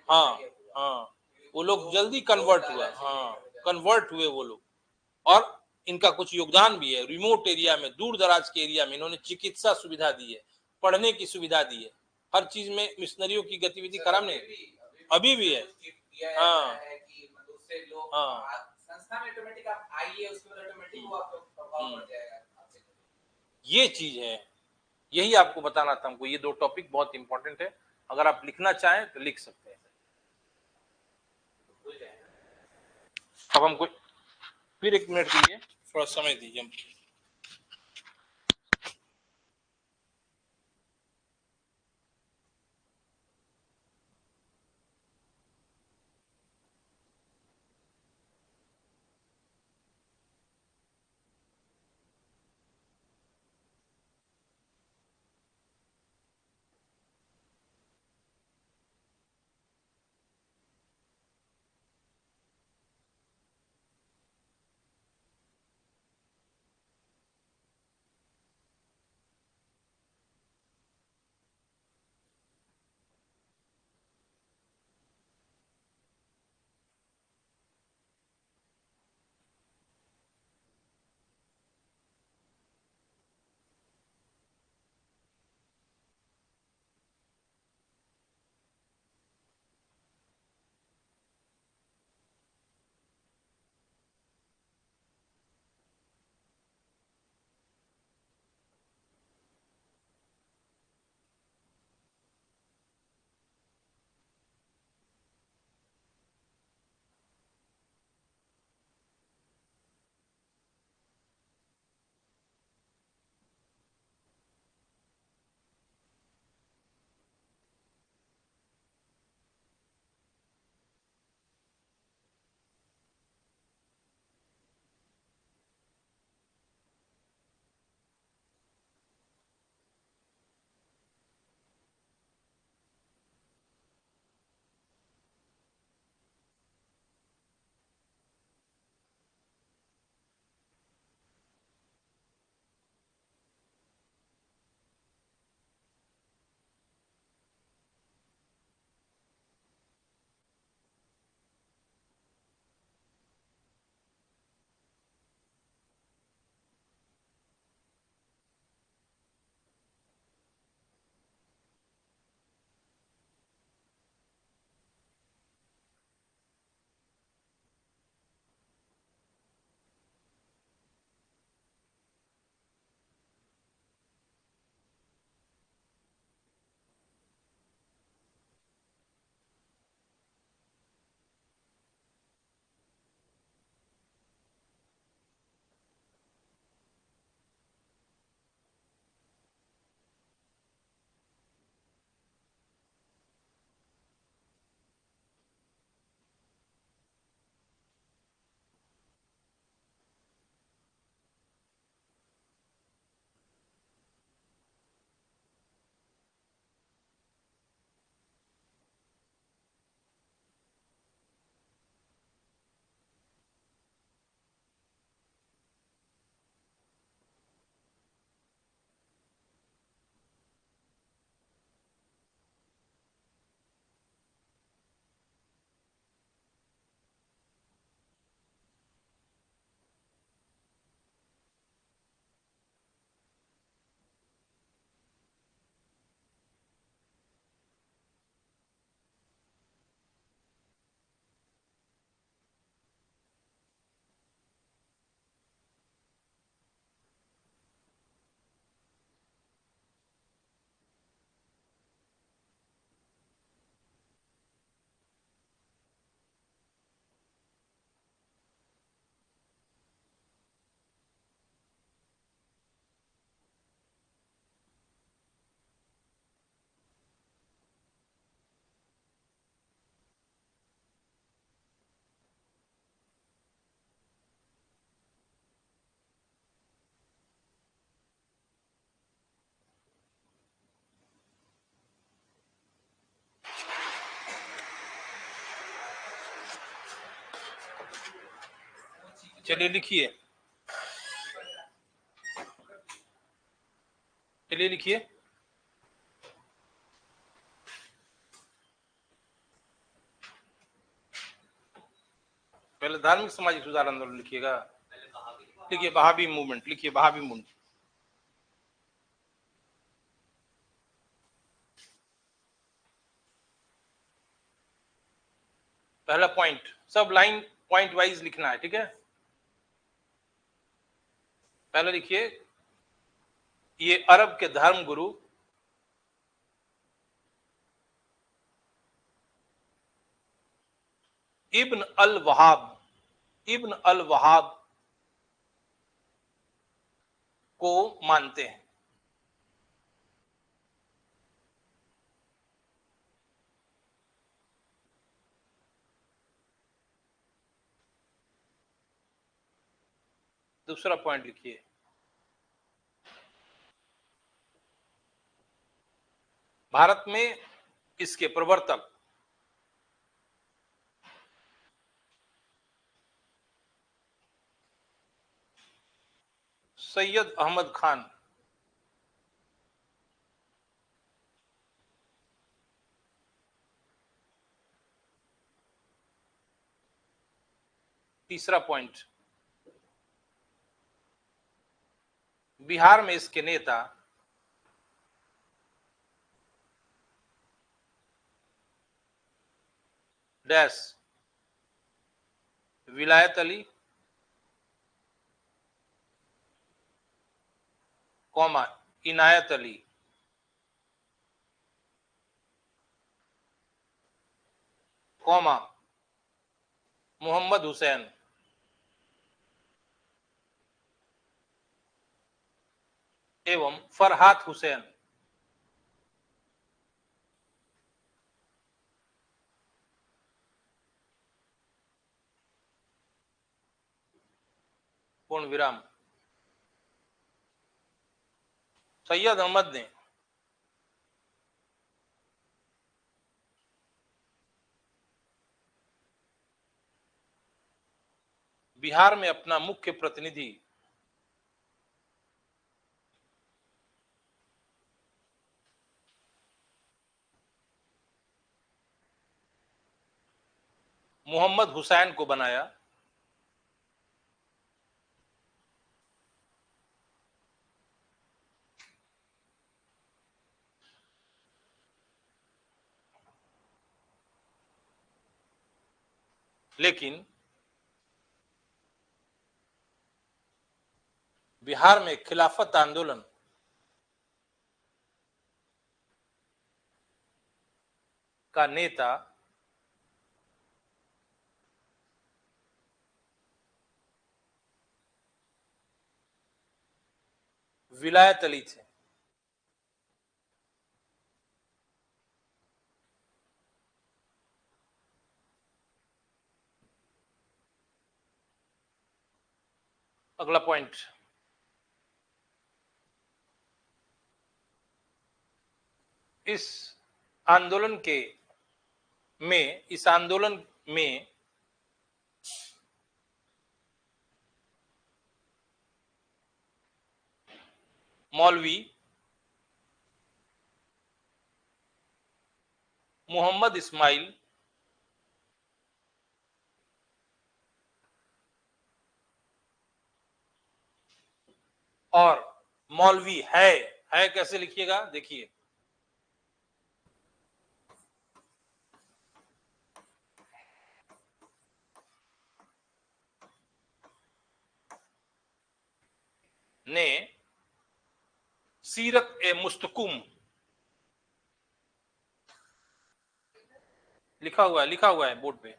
हाँ हाँ, वो लोग जल्दी कन्वर्ट हुआ, हाँ कन्वर्ट हुए वो लोग। और इनका कुछ योगदान भी है, रिमोट एरिया में, दूर दराज के एरिया में इन्होंने चिकित्सा सुविधा दी है, पढ़ने की सुविधा दी है, हर चीज में मिशनरियों की गतिविधि खराब नहीं, अभी भी है। हाँ हाँ, ये चीज है, यही आपको बताना था हमको। ये दो टॉपिक बहुत इंपॉर्टेंट है, अगर आप लिखना चाहें तो लिख सकते हैं। अब हमको फिर 1 मिनट दीजिए, थोड़ा समय दीजिए हमको। चलिए लिखिए, चलिए लिखिए। पहले धार्मिक सामाजिक सुधार आंदोलन लिखिएगा, लिखिए वहाबी मूवमेंट, लिखिए वहाबी मूवमेंट। पहला पॉइंट, सब लाइन पॉइंट वाइज लिखना है, ठीक है। पहले लिखिए, ये अरब के धर्म गुरु इब्न अल वहाब, इब्न अल वहाब को मानते हैं। दूसरा पॉइंट लिखिए, भारत में इसके प्रवर्तक सैयद अहमद खान तीसरा पॉइंट, बिहार में इसके नेता डैश विलायत अली, कौमा इनायत अली, कौमा मोहम्मद हुसैन, एवं फरहात हुसैन। पूर्ण विराम। सैयद अहमद ने बिहार में अपना मुख्य प्रतिनिधि मोहम्मद हुसैन को बनाया। लेकिन बिहार में खिलाफत आंदोलन का नेता विलायत अली थे। अगला पॉइंट, इस आंदोलन में मौलवी मोहम्मद इस्माइल और मौलवी है कैसे लिखिएगा, देखिए, ने सीरत ए मुस्तकुम लिखा हुआ है बोर्ड पे,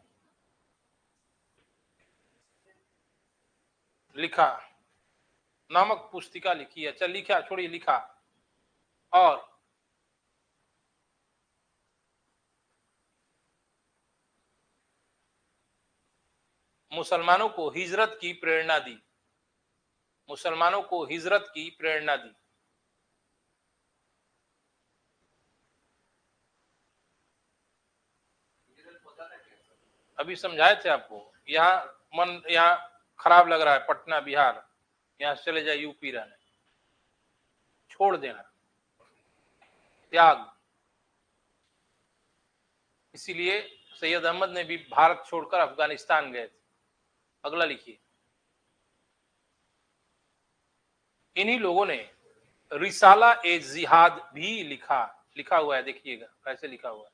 लिखा नामक पुस्तिका लिखी है। चल लिखा छोड़िए, लिखा और मुसलमानों को हिजरत की प्रेरणा दी। मुसलमानों को हिजरत की प्रेरणा दी। अभी समझाए थे आपको। यहाँ खराब लग रहा है, पटना बिहार, यहाँ से चले जाए यूपी रहने, छोड़ देना, त्याग। इसीलिए सैयद अहमद ने भी भारत छोड़कर अफगानिस्तान गए थे। अगला लिखिए, इन्हीं लोगों ने रिसाला ए जिहाद भी लिखा हुआ है। देखिएगा कैसे लिखा हुआ है,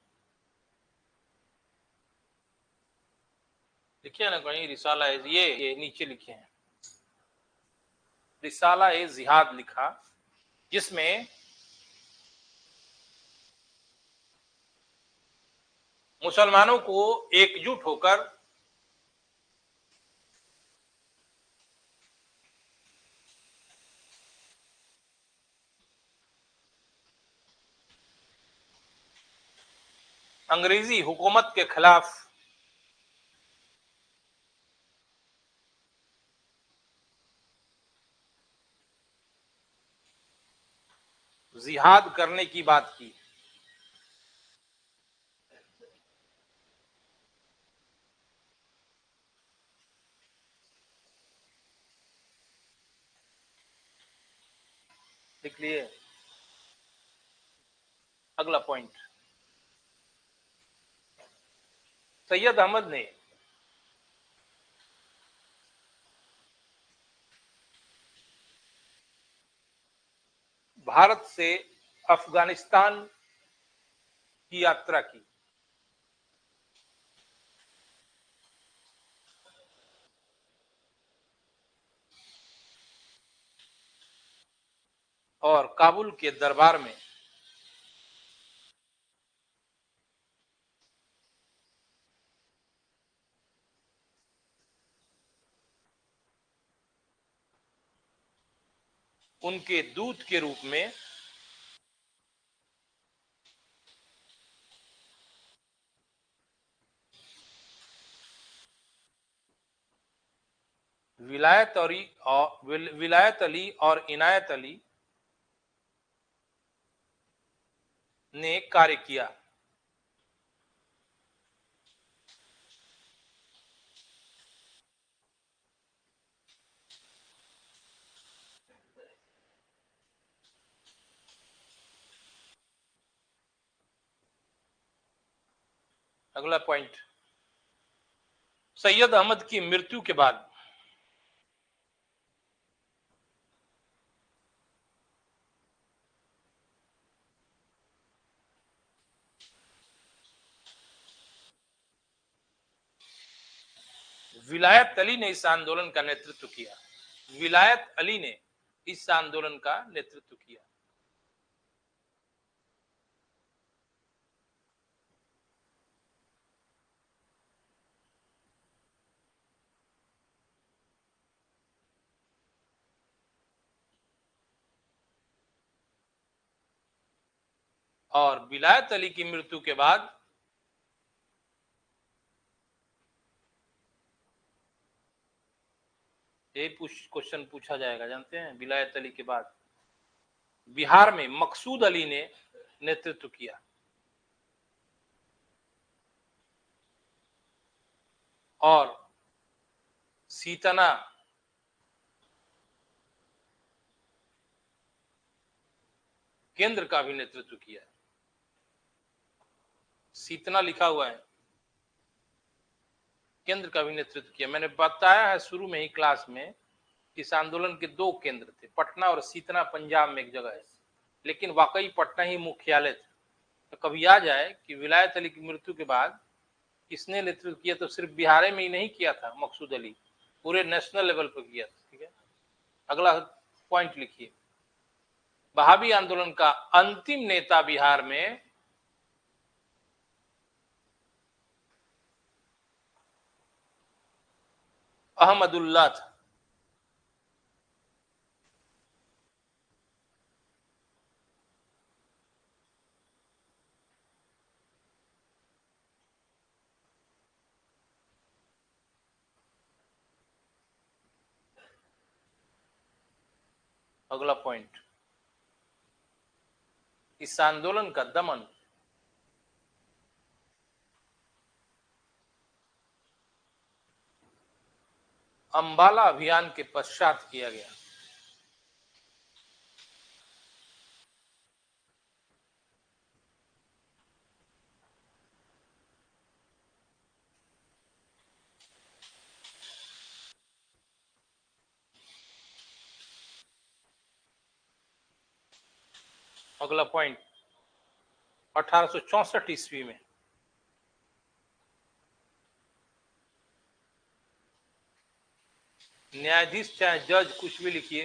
लिखिए ना कहीं रिसाला ए, ये नीचे लिखे हैं, रिसाला ए जिहाद लिखा, जिसमें मुसलमानों को एकजुट होकर अंग्रेजी हुकूमत के खिलाफ जिहाद करने की बात की। लिख लिए। अगला पॉइंट, सैयद अहमद ने भारत से अफगानिस्तान की यात्रा की। और काबुल के दरबार में उनके दूत के रूप में विलायत अली और इनायत अली ने कार्य किया। अगला पॉइंट, सैयद अहमद की मृत्यु के बाद विलायत अली ने इस आंदोलन का नेतृत्व किया। विलायत अली ने इस आंदोलन का नेतृत्व किया। और विलायत अली की मृत्यु के बाद ये क्वेश्चन पूछा जाएगा, जानते हैं? विलायत अली के बाद बिहार में मकसूद अली ने नेतृत्व किया। और सीतना केंद्र का भी नेतृत्व किया। सीतना लिखा हुआ है, केंद्र का भी नेतृत्व किया। मैंने बताया है शुरू में ही क्लास में, इस आंदोलन के दो केंद्र थे, पटना और सीतना पंजाब में एक जगह है, लेकिन वाकई पटना ही मुख्यालय था। तो कभी आ जाए कि विलायत अली की मृत्यु के बाद किसने नेतृत्व किया, तो सिर्फ बिहार में ही नहीं किया था मकसूद अली, पूरे नेशनल लेवल पर किया था। ठीक है, अगला पॉइंट लिखिए, वहाबी आंदोलन का अंतिम नेता बिहार में अहमदुल्ला था। अगला पॉइंट, इस आंदोलन का दमन अंबाला अभियान के पश्चात किया गया। अगला पॉइंट, 1864 ईस्वी में न्यायाधीश चाहे जज कुछ भी लिखिए,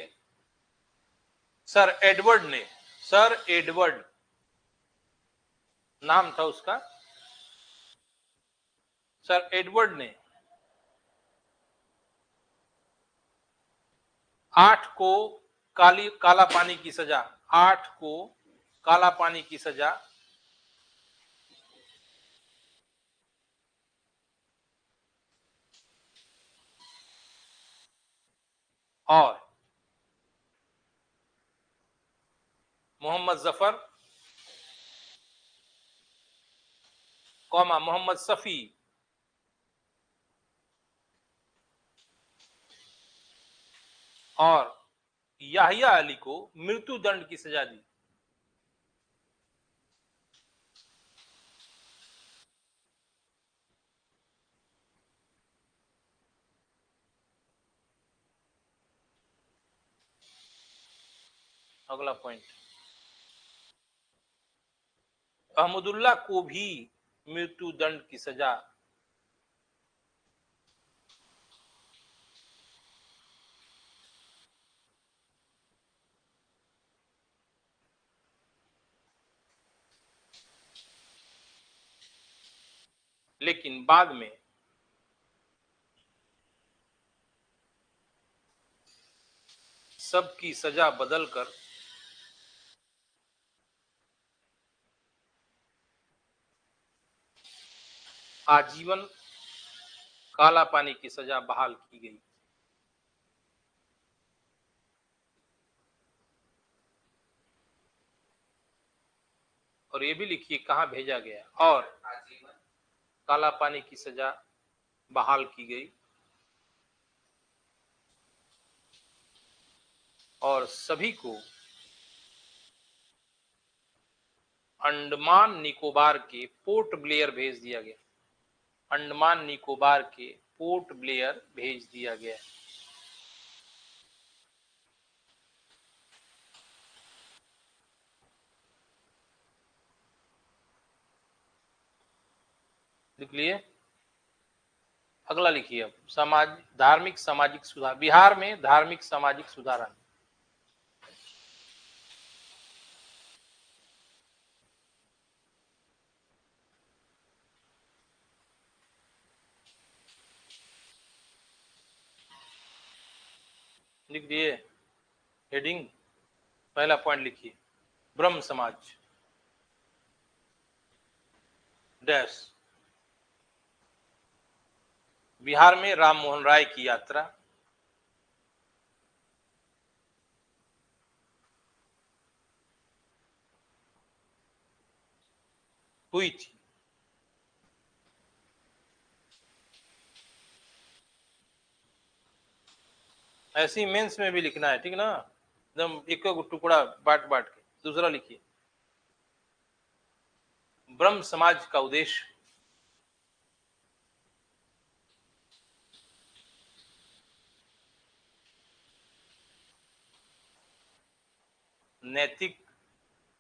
सर एडवर्ड नाम था उसका, सर एडवर्ड ने 8 को काला पानी की सजा, 8 को काला पानी की सजा और मोहम्मद जफर, कौमा मोहम्मद सफी, और याहिया अली को मृत्यु दंड की सजा दी। अगला पॉइंट, अहमदुल्ला को भी मृत्यु दंड की सजा। लेकिन बाद में सबकी सजा बदलकर आजीवन काला पानी की सजा बहाल की गई। और ये भी लिखिए कहां भेजा गया। और काला पानी की सजा बहाल की गई और सभी को अंडमान निकोबार के पोर्ट ब्लेयर भेज दिया गया। अंडमान निकोबार के पोर्ट ब्लेयर भेज दिया गया। लिख लिए। अगला लिखिए अब, समाज धार्मिक सामाजिक सुधार। बिहार में धार्मिक सामाजिक सुधार आने। लिख दिए हेडिंग। पहला पॉइंट लिखिए, ब्रह्म समाज डैश। बिहार में राम मोहन राय की यात्रा। हुई थी। ऐसे ही मेंस में भी लिखना है, ठीक ना, एकदम एक टुकड़ा बांट बांट के। दूसरा लिखिए, ब्रह्म समाज का उद्देश्य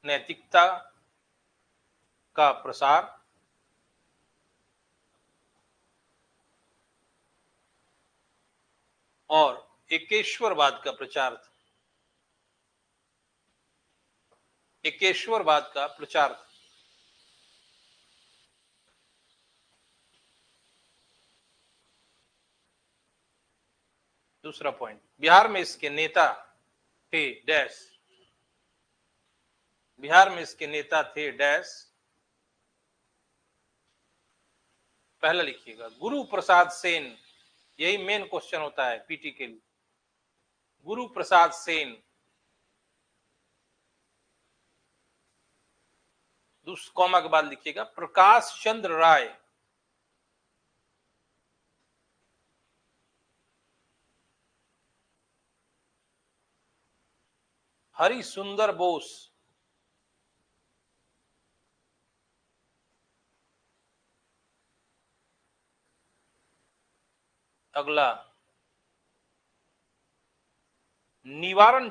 नैतिकता का प्रसार और एकेश्वरवाद का प्रचार था। एकेश्वरवाद का प्रचार था। दूसरा पॉइंट, बिहार में इसके नेता थे डैश। बिहार में इसके नेता थे डैश। पहला लिखिएगा, गुरु प्रसाद सेन। यही मेन क्वेश्चन होता है पीटी के लिए। गुरु प्रसाद सेन। कॉमा के बाद लिखिएगा, प्रकाश चंद्र राय। हरि सुंदर बोस। अगला, निवारण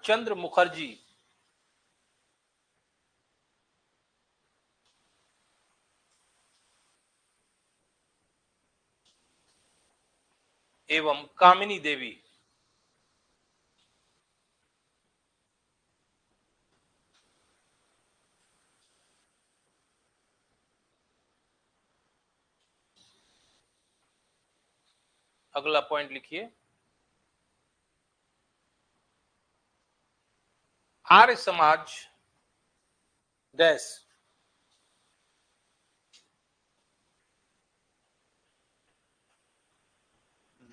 चंद्र मुखर्जी। एवं कामिनी देवी। अगला पॉइंट लिखिए, आर्य समाज डैश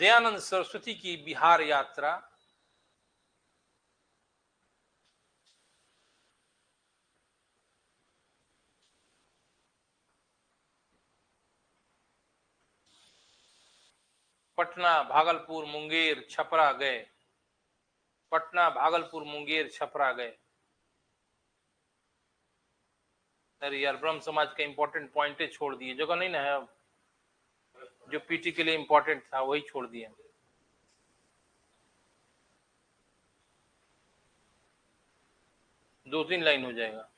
दयानंद सरस्वती की बिहार यात्रा, पटना, भागलपुर, मुंगेर, छपरा गए। पटना, भागलपुर, मुंगेर, छपरा गए। अरे यार, ब्रह्म समाज का इंपॉर्टेंट पॉइंट छोड़ दिए, जगह नहीं ना है अब, जो पीटी के लिए इंपॉर्टेंट था वही छोड़ दिए। दो तीन लाइन हो जाएगा,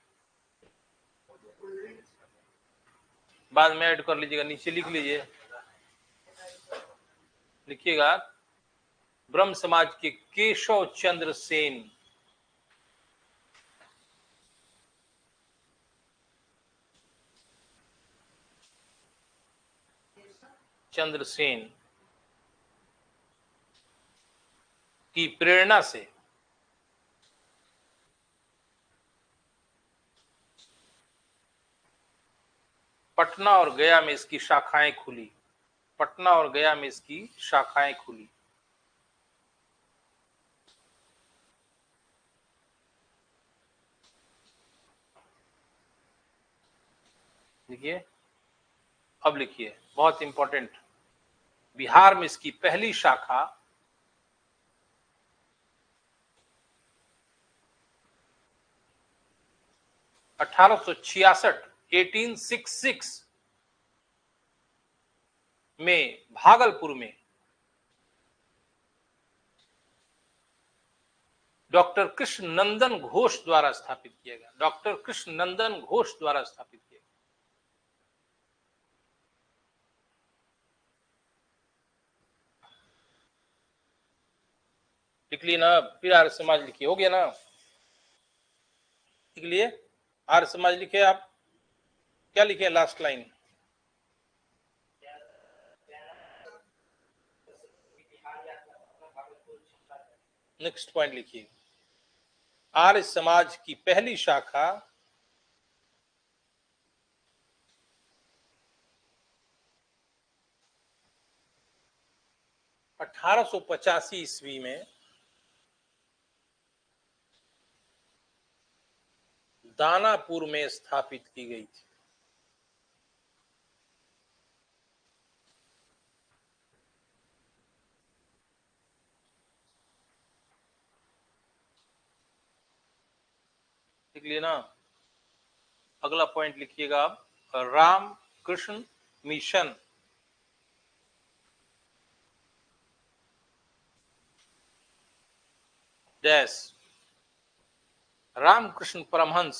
बाद में ऐड कर लीजिएगा, नीचे लिख लीजिए, लिखिएगा ब्रह्म समाज के केशव चंद्र सेन। चंद्रसेन की प्रेरणा से पटना और गया में इसकी शाखाएं खुली। पटना और गया में इसकी शाखाएं खुली। देखिए, अब लिखिए, बहुत इंपॉर्टेंट, बिहार में इसकी पहली शाखा 1866 1866 में भागलपुर में डॉक्टर कृष्ण नंदन घोष द्वारा स्थापित किया गया। डॉक्टर कृष्ण नंदन घोष द्वारा स्थापित किया गया। लिख लिए ना, फिर आर्य समाज लिखिए, हो गया ना, लिख लिए, आर्य समाज लिखे आप, क्या लिखे लास्ट लाइन? नेक्स्ट पॉइंट लिखिए, आर्य समाज की पहली शाखा 1885 ईस्वी में दानापुर में स्थापित की गई थी। लिख लिए ना, अगला पॉइंट लिखिएगा आप, राम कृष्ण मिशन। डैश रामकृष्ण परमहंस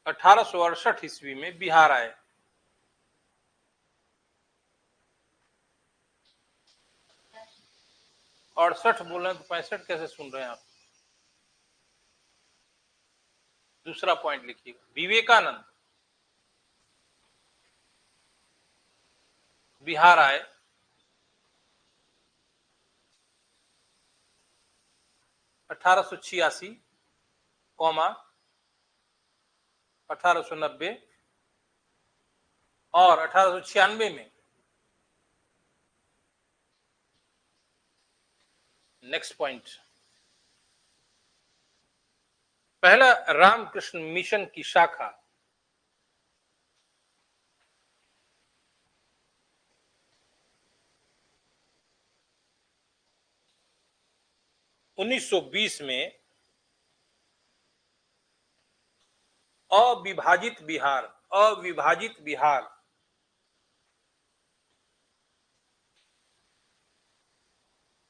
1868 ईस्वी में बिहार आए। अड़सठ बोल रहे हैं तो 65 कैसे सुन रहे हैं आप? दूसरा पॉइंट लिखिए, विवेकानंद बिहार आए 1886, 1890 और 1896 में। नेक्स्ट पॉइंट, पहला रामकृष्ण मिशन की शाखा 1920 में अविभाजित बिहार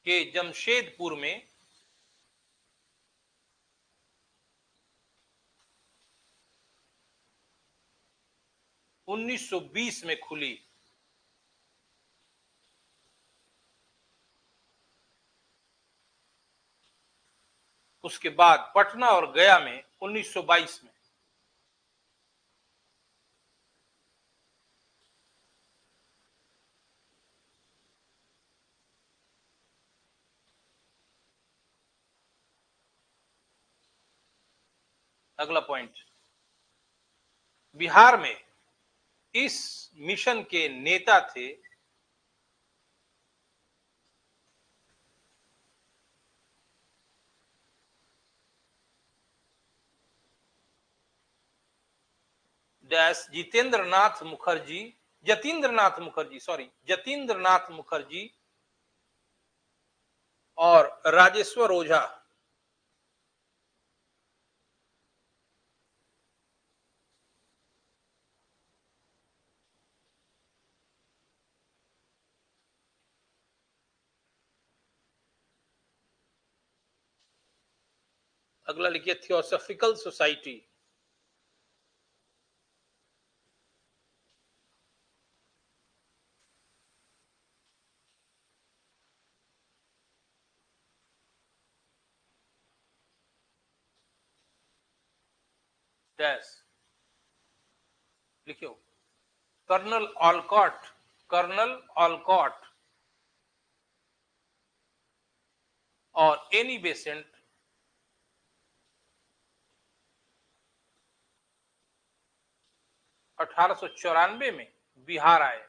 के जमशेदपुर में उन्नीस सौ बीस में खुली। उसके बाद पटना और गया में 1922 में। अगला पॉइंट, बिहार में इस मिशन के नेता थे डैश जतीन्द्र नाथ मुखर्जी और राजेश्वर ओझा। अगला लिखिए थियोसॉफिकल सोसाइटी। डैश लिखियो कर्नल ऑलकॉट और एनी बेसेंट 1894 में बिहार आए।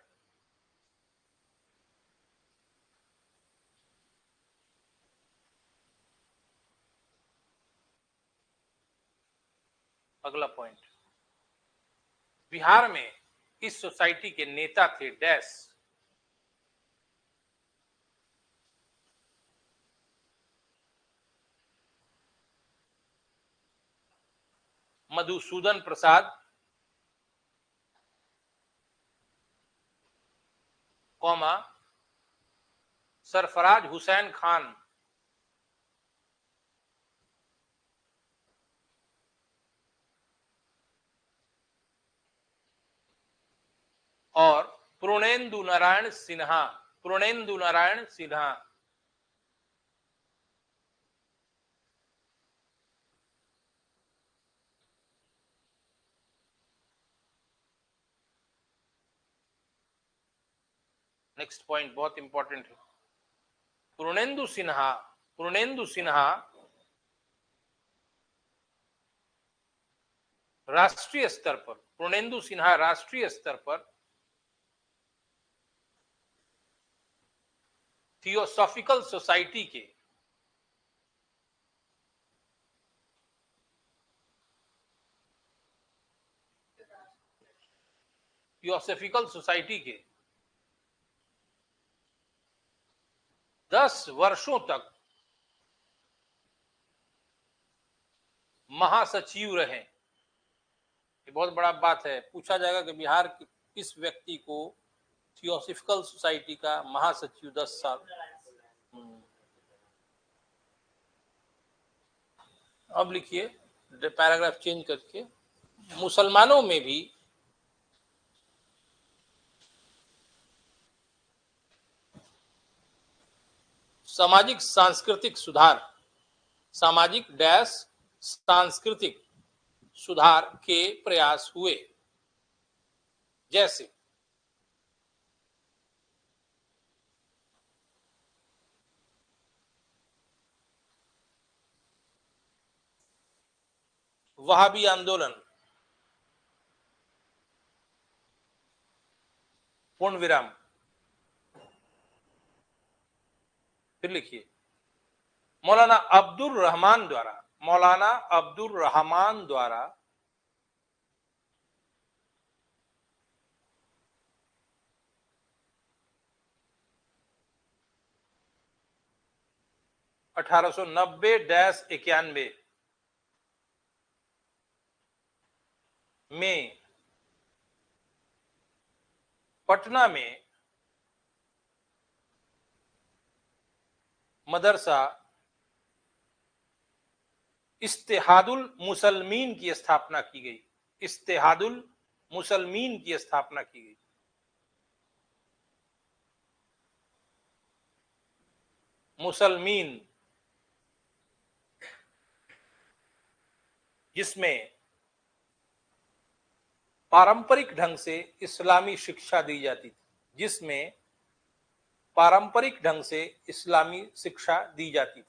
अगला पॉइंट, बिहार में इस सोसाइटी के नेता थे डैश मधुसूदन प्रसाद, कौमा सरफराज हुसैन खान, और पूर्णेंदु नारायण सिन्हा। नेक्स्ट पॉइंट बहुत इंपॉर्टेंट है। पूर्णेंदु सिन्हा राष्ट्रीय स्तर पर थियोसॉफिकल सोसाइटी के थियोसॉफिकल सोसाइटी के 10 वर्षों तक महासचिव रहे। ये बहुत बड़ा बात है, पूछा जाएगा कि बिहार के किस व्यक्ति को थियोसॉफिकल सोसाइटी का महासचिव 10 साल। अब लिखिए पैराग्राफ चेंज करके, मुसलमानों में भी सामाजिक सांस्कृतिक सुधार के प्रयास हुए, जैसे वहाबी आंदोलन, पूर्ण विराम। फिर लिखिए मौलाना अब्दुर रहमान द्वारा 1890-91 में पटना में मदरसा इस्तेहादुल मुसलमीन की स्थापना की गई। मुसलमीन जिसमें पारंपरिक ढंग से इस्लामी शिक्षा दी जाती थी।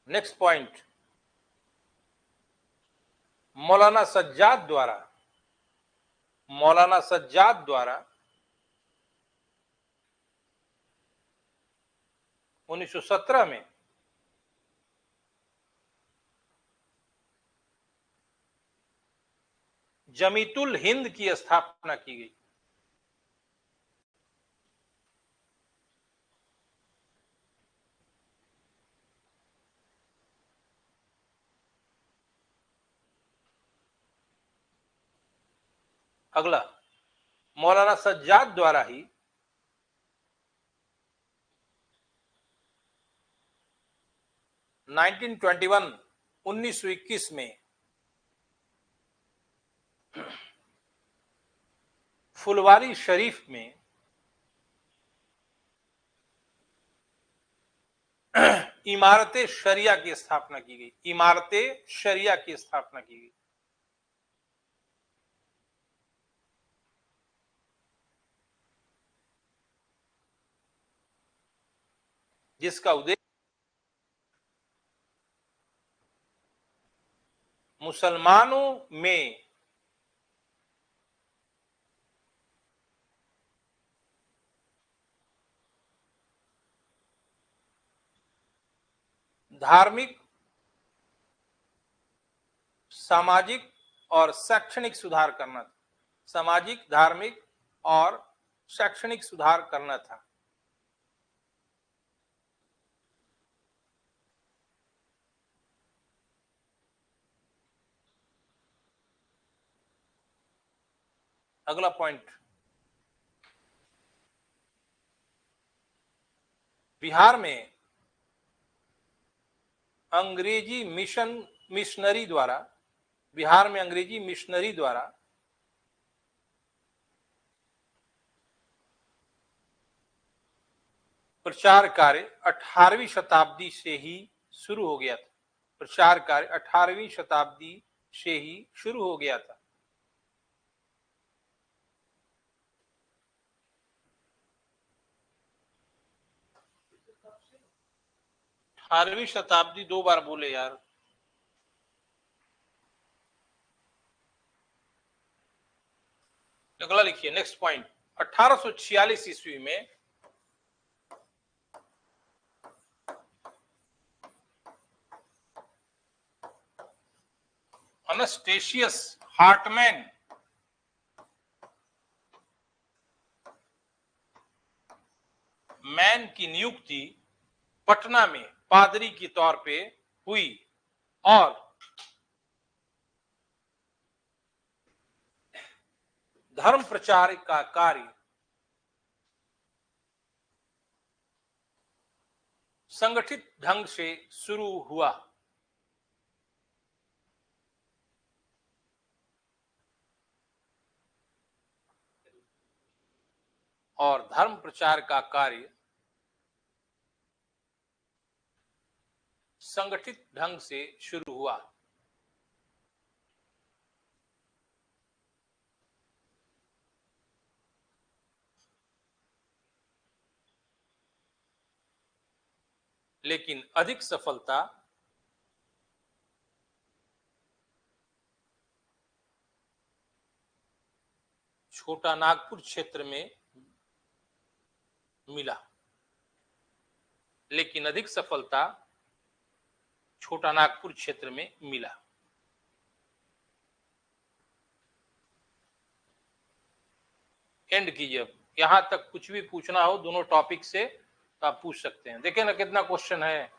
नेक्स्ट पॉइंट, मौलाना सज्जाद द्वारा 1917 में जमीतुल हिंद की स्थापना की गई। अगला, मौलाना सज्जाद द्वारा ही 1921 में फुलवारी शरीफ में इमारते शरिया की स्थापना की गई। इमारते शरिया की स्थापना की गई। जिसका उद्देश्य मुसलमानों में धार्मिक, सामाजिक और शैक्षणिक सुधार करना था। सामाजिक, धार्मिक और शैक्षणिक सुधार करना था। अगला पॉइंट, बिहार में अंग्रेजी मिशनरी द्वारा प्रचार कार्य 18वीं शताब्दी से ही शुरू हो गया था। प्रचार कार्य 18वीं शताब्दी से ही शुरू हो गया था। अठारहवीं शताब्दी 2 बार बोले यार। अगला लिखिए, नेक्स्ट पॉइंट, 1846 ईस्वी में अनस्टेशियस हार्टमैन की नियुक्ति पटना में पादरी के तौर पे हुई और धर्म प्रचार का कार्य संगठित ढंग से शुरू हुआ। और धर्म प्रचार का कार्य संगठित ढंग से शुरू हुआ। लेकिन अधिक सफलता छोटा नागपुर क्षेत्र में मिला। लेकिन अधिक सफलता छोटा नागपुर क्षेत्र में मिला। एंड कीजिए। यहां तक कुछ भी पूछना हो दोनों टॉपिक से तो आप पूछ सकते हैं। देखें ना कितना क्वेश्चन है।